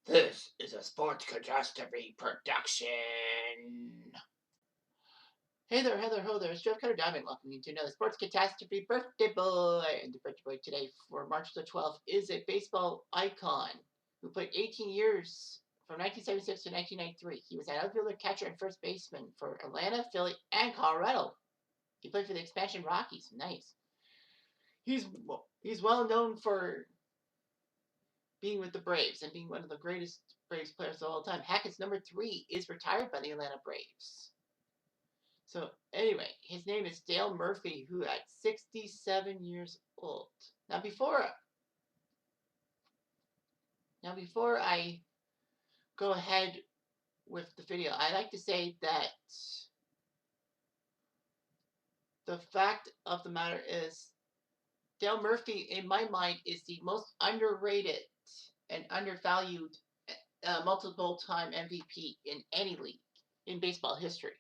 This is a sports catastrophe production. Hey there, Heather, ho there. It's Jeff Cutter Diving. Welcome you to another sports catastrophe birthday boy. And the birthday boy today for March the 12th is a baseball icon who played 18 years from 1976 to 1993. He was an outfielder, catcher, and first baseman for Atlanta, Philly, and Colorado. He played for the expansion Rockies. Nice. He's well known for being with the Braves and being one of the greatest Braves players of all time. Hackett's number 3 is retired by the Atlanta Braves. So anyway, his name is Dale Murphy, who at 67 years old. Now before I go ahead with the video, I like to say that the fact of the matter is Dale Murphy, in my mind, is the most underrated and undervalued multiple-time MVP in any league in baseball history.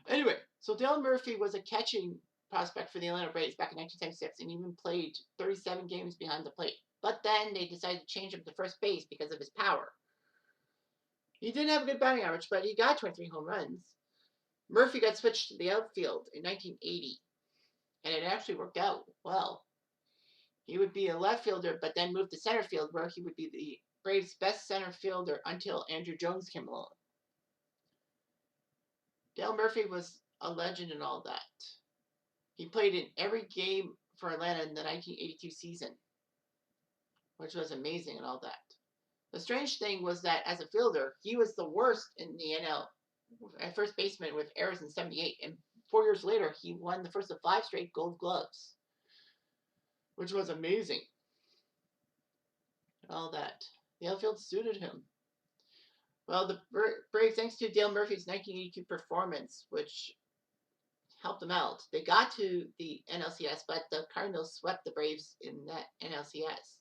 Anyway, so Dale Murphy was a catching prospect for the Atlanta Braves back in 1976 and even played 37 games behind the plate. But then they decided to change him to first base because of his power. He didn't have a good batting average, but he got 23 home runs. Murphy got switched to the outfield in 1980, and it actually worked out well. He would be a left fielder, but then moved to center field, where he would be the Braves' best center fielder until Andrew Jones came along. Dale Murphy was a legend and all that. He played in every game for Atlanta in the 1982 season, which was amazing and all that. The strange thing was that as a fielder, he was the worst in the NL at first baseman with errors in 78, and 4 years later, he won the first of 5 straight Gold Gloves, which was amazing. All that. The outfield suited him. Well, the Braves, thanks to Dale Murphy's 1982 performance, which helped them out, they got to the NLCS, but the Cardinals swept the Braves in that NLCS.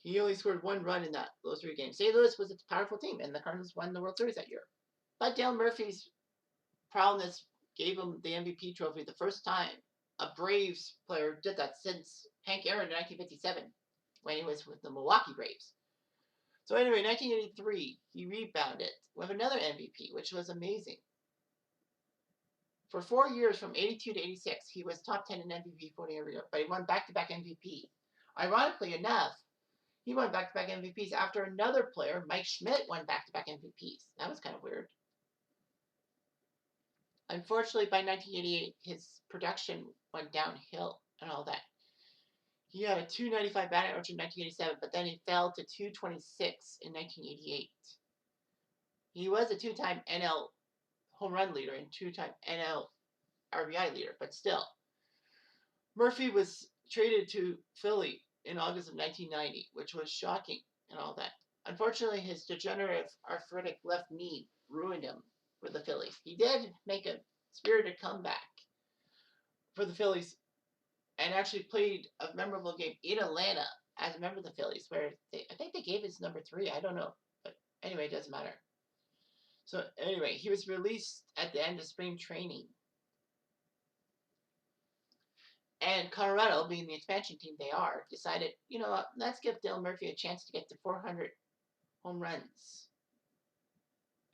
He only scored 1 run in those 3 games. St. Louis was a powerful team, and the Cardinals won the World Series that year. But Dale Murphy's prowess gave him the MVP trophy the first time a Braves player did that since Hank Aaron in 1957 when he was with the Milwaukee Braves. So anyway, in 1983, he rebounded with another MVP, which was amazing. For 4 years, from 82 to 86, he was top 10 in MVP voting every year, but he won back-to-back MVP. Ironically enough, he won back-to-back MVPs after another player, Mike Schmidt, won back-to-back MVPs. That was kind of weird. Unfortunately, by 1988, his production went downhill and all that. He had a 295 batting average in 1987, but then he fell to 226 in 1988. He was a 2-time NL home run leader and 2-time NL RBI leader, but still. Murphy was traded to Philly in August of 1990, which was shocking and all that. Unfortunately, his degenerative arthritic left knee ruined him for the Phillies. He did make a spirited comeback for the Phillies and actually played a memorable game in Atlanta as a member of the Phillies, where I think they gave his number 3. I don't know. But anyway, it doesn't matter. So anyway, he was released at the end of spring training. And Colorado, being the expansion team they are, decided, you know what, let's give Dale Murphy a chance to get to 400 home runs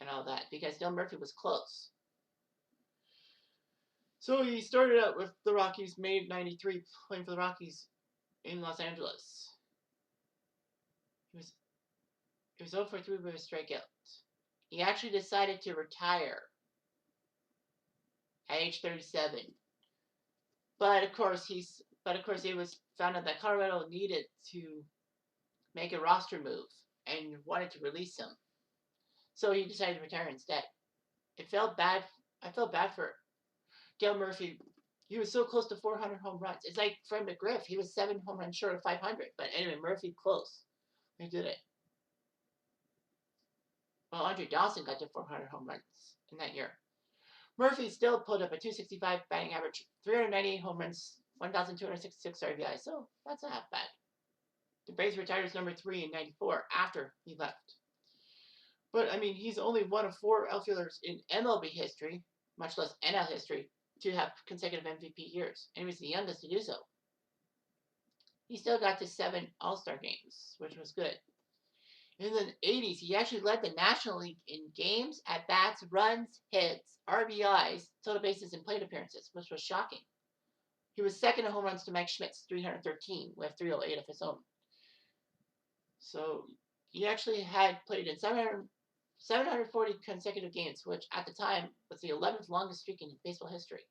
and all that, because Dale Murphy was close. So he started out with the Rockies, May 93, playing for the Rockies in Los Angeles. He was 0 for 3 with a strikeout. He actually decided to retire at age 37. But of course, it was found out that Colorado needed to make a roster move and wanted to release him. So he decided to retire instead. I felt bad for Dale Murphy. He was so close to 400 home runs. It's like Fred McGriff. He was 7 home runs short of 500. But anyway, Murphy close. He did it. Well, Andre Dawson got to 400 home runs in that year. Murphy still put up a 265 batting average, 398 home runs, 1,266 RBI. So that's not half bad. The Braves retired as number 3 in 94 after he left. But, I mean, he's only one of 4 outfielders in MLB history, much less NL history, to have consecutive MVP years. And he was the youngest to do so. He still got to 7 All-Star games, which was good. In the 80s, he actually led the National League in games, at bats, runs, hits, RBIs, total bases, and plate appearances, which was shocking. He was second in home runs to Mike Schmidt's 313, with 308 of his own. So he actually had played in 740 consecutive games, which at the time was the 11th longest streak in baseball history.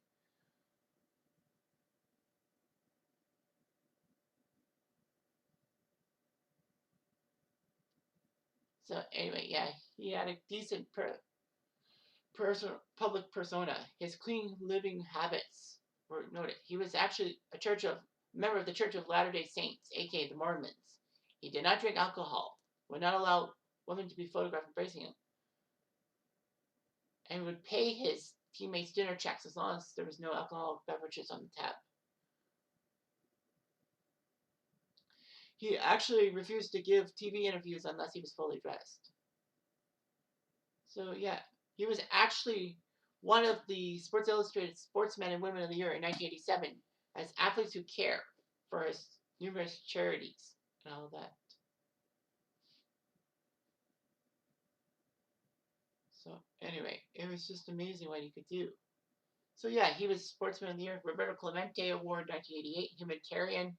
So anyway, yeah, he had a decent public persona. His clean living habits were noted. He was actually a member of the Church of Latter-day Saints, aka the Mormons. He did not drink alcohol, would not allow women to be photographed embracing him, and would pay his teammates dinner checks as long as there was no alcoholic beverages on the tab. He actually refused to give TV interviews unless he was fully dressed. So yeah, he was actually one of the Sports Illustrated Sportsmen and Women of the Year in 1987 as Athletes Who Care for his numerous charities and all that. So anyway, it was just amazing what he could do. So yeah, he was Sportsman of the Year, Roberto Clemente Award 1988, Humanitarian.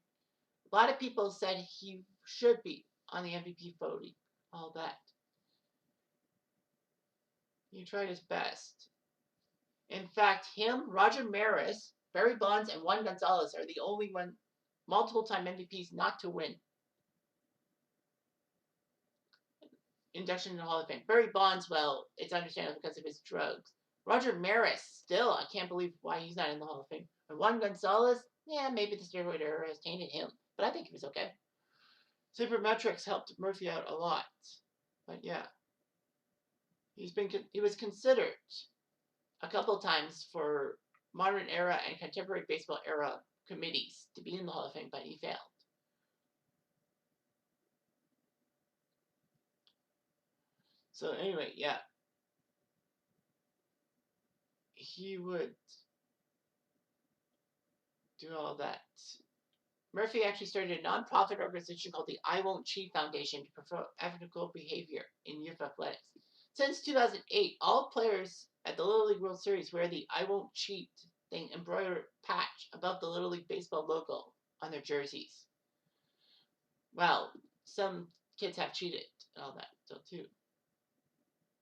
A lot of people said he should be on the MVP voting, all that. He tried his best. In fact, him, Roger Maris, Barry Bonds, and Juan Gonzalez are the only multiple-time MVPs not to win induction in the Hall of Fame. Barry Bonds, well, it's understandable because of his drugs. Roger Maris, still, I can't believe why he's not in the Hall of Fame. And Juan Gonzalez, yeah, maybe the steroid era has tainted him, but I think he was okay. Sabermetrics helped Murphy out a lot, but yeah, he was considered a couple times for modern era and contemporary baseball era committees to be in the Hall of Fame, but he failed. So anyway, yeah, he would do all that. Murphy actually started a nonprofit organization called the I Won't Cheat Foundation to promote ethical behavior in youth athletics. Since 2008, all players at the Little League World Series wear the I Won't Cheat thing embroidered patch above the Little League Baseball logo on their jerseys. Well, some kids have cheated and all that, so too.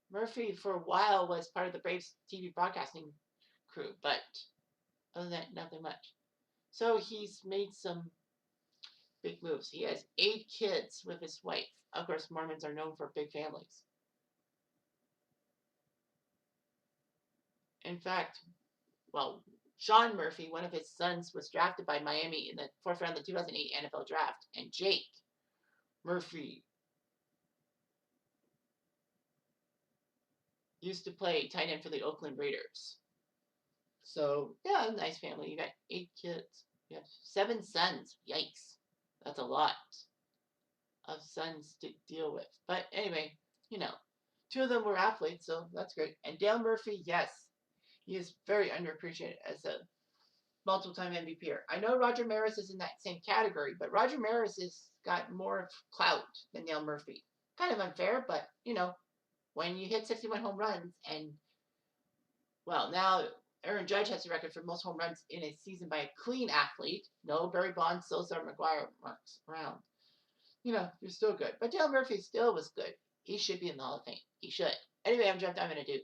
Murphy, for a while, was part of the Braves TV broadcasting crew, but other than that, nothing much. So he's made some big moves. He has 8 kids with his wife. Of course, Mormons are known for big families. In fact, well, Sean Murphy, one of his sons, was drafted by Miami in the 4th round of the 2008 NFL draft, and Jake Murphy used to play tight end for the Oakland Raiders. So, yeah, nice family. You got 8 kids. You have 7 sons. Yikes. That's a lot of sons to deal with. But anyway, 2 of them were athletes, so that's great. And Dale Murphy, yes, he is very underappreciated as a multiple-time MVP. I know Roger Maris is in that same category, but Roger Maris has got more clout than Dale Murphy. Kind of unfair, but, when you hit 61 home runs and, well, now Aaron Judge has the record for most home runs in a season by a clean athlete. No Barry Bonds, Sosa, or McGwire marks around. You're still good. But Dale Murphy still was good. He should be in the Hall of Fame. He should. Anyway, I'm Jeff. I'm going to do